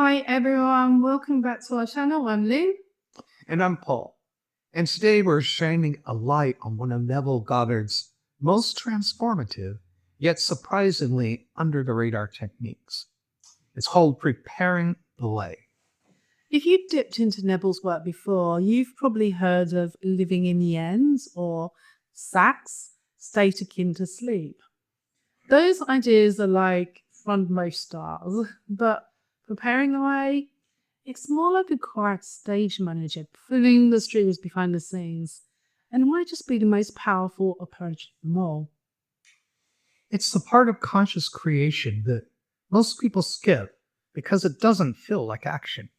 Hi everyone, welcome back to our channel. I'm Lyn. And I'm Paul. And today we're shining a light on one of Neville Goddard's most transformative, yet surprisingly under the radar techniques. It's called preparing the way. If you've dipped into Neville's work before, you've probably heard of living in the ends or SACS, state akin to sleep. Those ideas are like frontmost stars, but preparing the way, it's more like a quiet stage manager pulling the strings behind the scenes, and might just be the most powerful approach of them all. It's the part of conscious creation that most people skip because it doesn't feel like action.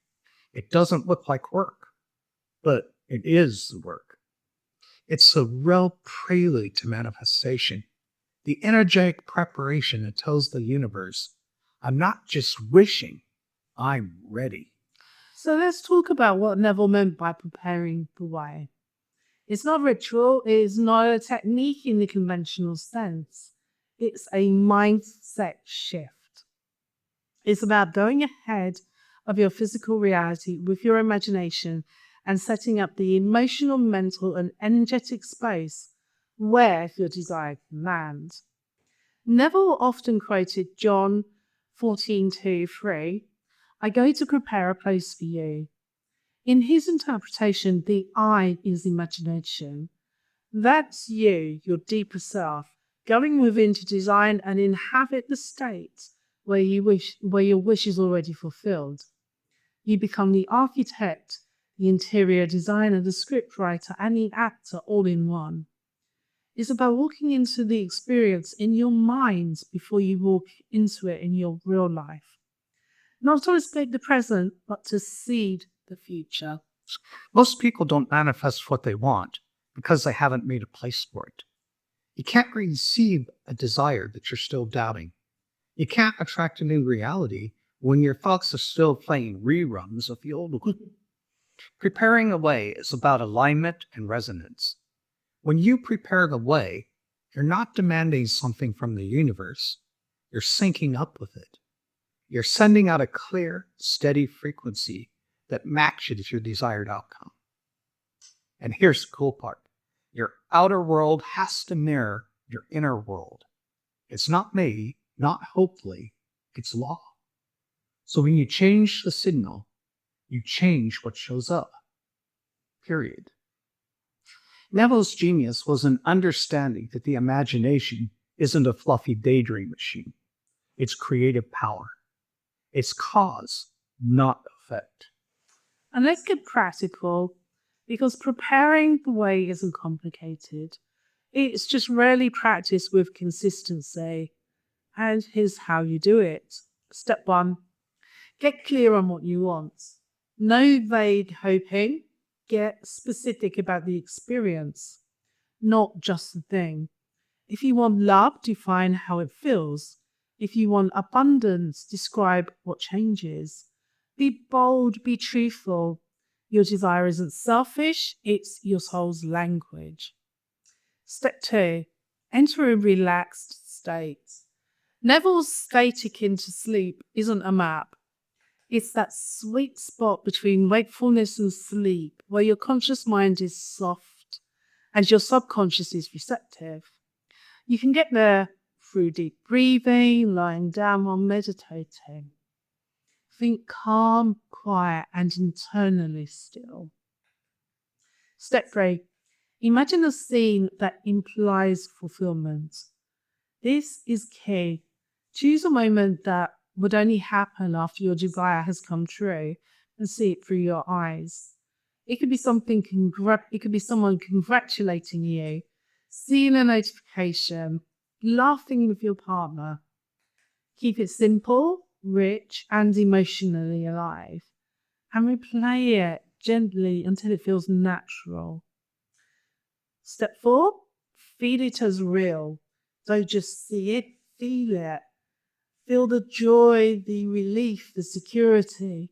It doesn't look like work, but it is the work. It's a real prelude to manifestation, the energetic preparation that tells the universe, I'm not just wishing, I'm ready. So let's talk about what Neville meant by preparing the way. It's not ritual, it's not a technique in the conventional sense. It's a mindset shift. It's about going ahead of your physical reality with your imagination and setting up the emotional, mental, and energetic space where your desire can land. Neville often quoted John 14:2-3, I go to prepare a place for you. In his interpretation, the I is imagination. That's you, your deeper self, going within to design and inhabit the state where your wish is already fulfilled. You become the architect, the interior designer, the scriptwriter, and the actor all in one. It's about walking into the experience in your mind before you walk into it in your real life. Not to escape the present, but to seed the future. Most people don't manifest what they want because they haven't made a place for it. You can't receive a desire that you're still doubting. You can't attract a new reality when your thoughts are still playing reruns of the old one. Preparing a way is about alignment and resonance. When you prepare the way, you're not demanding something from the universe. You're syncing up with it. You're sending out a clear, steady frequency that matches your desired outcome. And here's the cool part. Your outer world has to mirror your inner world. It's not maybe, not hopefully, it's law. So when you change the signal, you change what shows up. Period. Neville's genius was an understanding that the imagination isn't a fluffy daydream machine. It's creative power. It's cause, not effect. And let's get practical, because preparing the way isn't complicated. It's just rarely practiced with consistency. And here's how you do it. Step 1, get clear on what you want. No vague hoping. Get specific about the experience, not just the thing. If you want love, define how it feels. If you want abundance, describe what changes. Be bold, be truthful. Your desire isn't selfish, it's your soul's language. Step 2, enter a relaxed state. Neville's state akin to sleep isn't a map. It's that sweet spot between wakefulness and sleep where your conscious mind is soft and your subconscious is receptive. You can get there through deep breathing, lying down while meditating. Think calm, quiet, and internally still. Step 3, imagine a scene that implies fulfillment. This is key. Choose a moment that would only happen after your desire has come true and see it through your eyes. It could be someone congratulating you, seeing a notification, laughing with your partner. Keep it simple, rich, and emotionally alive, and replay it gently until it feels natural. Step 4, feel it as real. Don't just see it, feel it. Feel the joy, the relief, the security.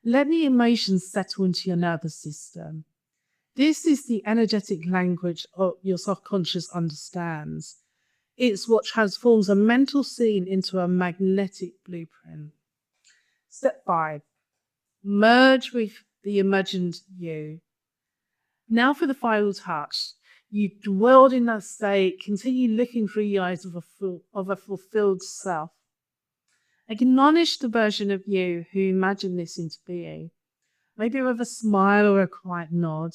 Let the emotions settle into your nervous system. This is the energetic language your subconscious understands. It's what transforms a mental scene into a magnetic blueprint. Step 5. Merge with the imagined you. Now for the final touch. You dwelled in that state, continue looking through the eyes of a fulfilled self. Acknowledge the version of you who imagined this into being. Maybe with a smile or a quiet nod.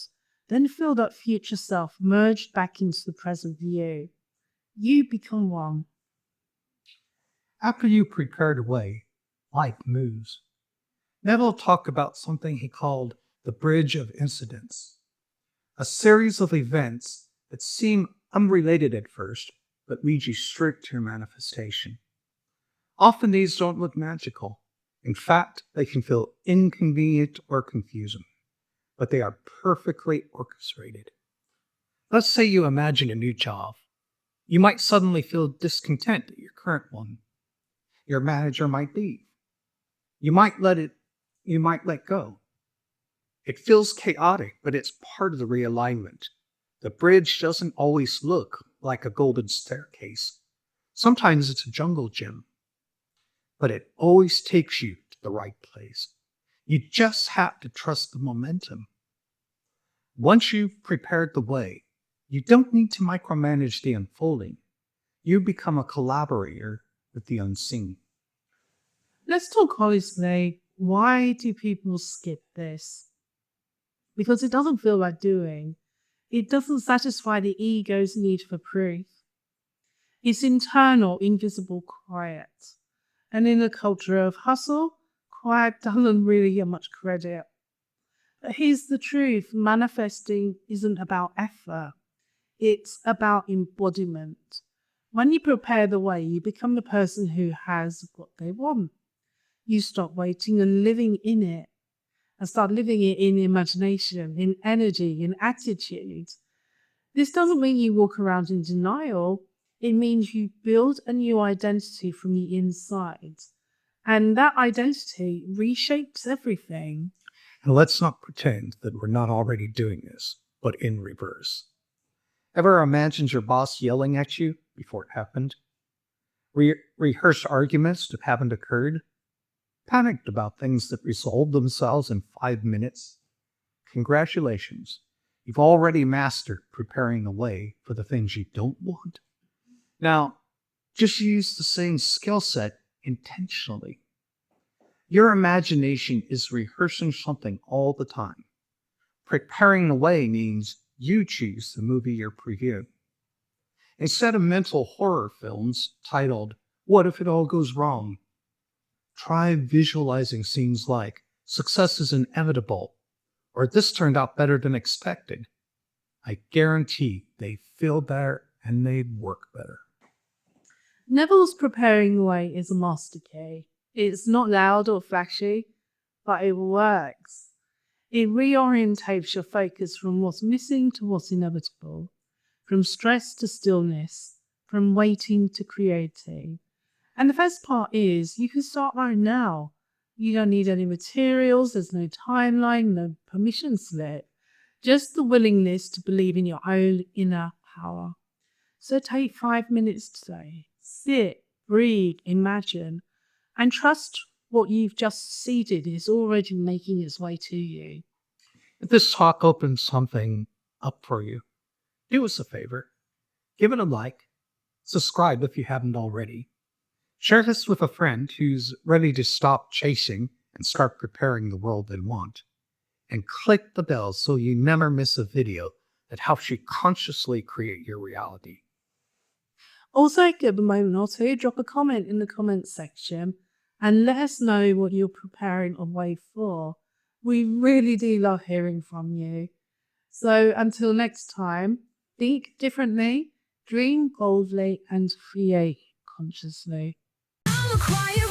Then feel that future self merged back into the present you. You become one. After you prepared away, life moves. Neville talked about something he called the bridge of incidents, a series of events that seem unrelated at first, but lead you straight to your manifestation. Often these don't look magical. In fact, they can feel inconvenient or confusing, but they are perfectly orchestrated. Let's say you imagine a new job. You might suddenly feel discontent at your current one. Your manager might leave. You might let go. It feels chaotic, but it's part of the realignment. The bridge doesn't always look like a golden staircase. Sometimes it's a jungle gym, but it always takes you to the right place. You just have to trust the momentum. Once you've prepared the way, you don't need to micromanage the unfolding. You become a collaborator with the unseen. Let's talk honestly. Why do people skip this? Because it doesn't feel like doing. It doesn't satisfy the ego's need for proof. It's internal, invisible quiet. And in a culture of hustle, quiet doesn't really get much credit. But here's the truth. Manifesting isn't about effort. It's about embodiment. When you prepare the way, you become the person who has what they want. You stop waiting and living in it, and start living it in imagination, in energy, in attitude. This doesn't mean you walk around in denial. It means you build a new identity from the inside. And that identity reshapes everything. And let's not pretend that we're not already doing this, but in reverse. Ever imagined your boss yelling at you before it happened? Rehearsed arguments that haven't occurred? Panicked about things that resolved themselves in 5 minutes? Congratulations. You've already mastered preparing the way for the things you don't want. Now, just use the same skill set intentionally. Your imagination is rehearsing something all the time. Preparing the way means you choose the movie you're previewing. Instead of mental horror films titled, "What if it all goes wrong?" try visualizing scenes like, "Success is inevitable," or "This turned out better than expected." I guarantee they feel better and they work better. Neville's preparing the way is a master key. It's not loud or flashy, but it works. It reorientates your focus from what's missing to what's inevitable, from stress to stillness, from waiting to creating. And the best part is you can start right now. You don't need any materials, there's no timeline, no permission slip, just the willingness to believe in your own inner power. So take 5 minutes today. Sit, breathe, imagine, and trust what you've just seeded is already making its way to you. If this talk opens something up for you, do us a favor. Give it a like. Subscribe if you haven't already. Share this with a friend who's ready to stop chasing and start preparing the world they want. And click the bell so you never miss a video that helps you consciously create your reality. Also, give a moment or two, drop a comment in the comments section and let us know what you're preparing a way for. We really do love hearing from you. So until next time, think differently, dream boldly, and create consciously. I'm a quiet